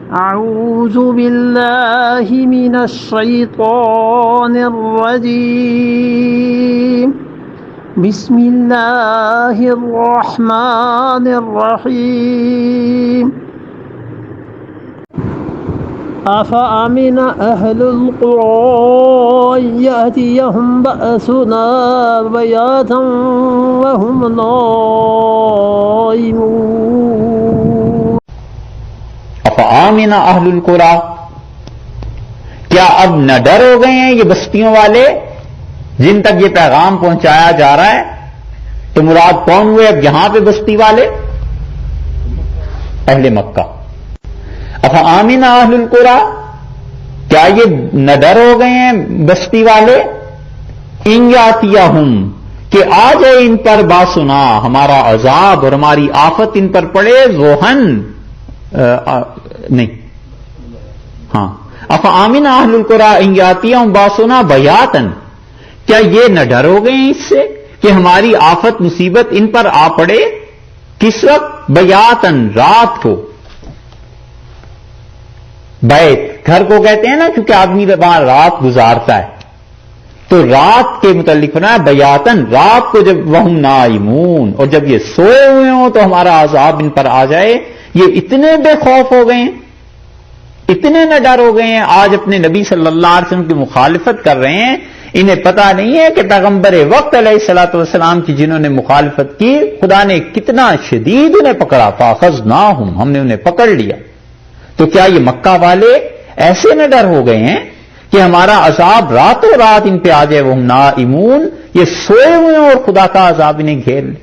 أعوذ بالله من الشيطان الرجيم بسم الله الرحمن الرحيم أفأمن أهل القرى أن يأتيهم بأسنا بياتا وهم نائمون افآمن اہل القری، کیا اب نہ ڈر ہو گئے ہیں یہ بستیوں والے جن تک یہ پیغام پہنچایا جا رہا ہے؟ تو مراد کون ہوئے اب یہاں پہ بستی والے؟ اہل مکہ۔ افآمن اہل القری، کیا یہ نہ ڈر ہو گئے ہیں بستی والے؟ ان یاتیہم، کہ آ جائے ان پر باسنا، ہمارا عذاب اور ہماری آفت ان پر پڑے، ضحن نہیں، ہاں، افآمن اہل القری ان یاتیہم باسنا بیاتن، کیا یہ نہ ڈر ہو گئے ہیں اس سے کہ ہماری آفت مصیبت ان پر آ پڑے؟ کس وقت؟ بیاتن، رات کو۔ بیت گھر کو کہتے ہیں نا، کیونکہ آدمی وہاں رات گزارتا ہے، تو رات کے متعلق ہونا ہے بیاتن، رات کو جب وہم نائمون، اور جب یہ سوئے ہوئے ہوں تو ہمارا عذاب ان پر آ جائے۔ یہ اتنے بے خوف ہو گئے ہیں، اتنے نہ ڈر ہو گئے ہیں، آج اپنے نبی صلی اللہ علیہ وسلم کی مخالفت کر رہے ہیں۔ انہیں پتہ نہیں ہے کہ پیغمبر وقت علیہ الصلوۃ والسلام کی جنہوں نے مخالفت کی، خدا نے کتنا شدید انہیں پکڑا، فاخذناہم، ہم نے انہیں پکڑ لیا۔ تو کیا یہ مکہ والے ایسے نہ ڈر ہو گئے ہیں کہ ہمارا عذاب راتوں رات ان پہ آ جائے، وہ نائمون، یہ سوئے ہوئے ہیں اور خدا کا عذاب انہیں گھیر لے؟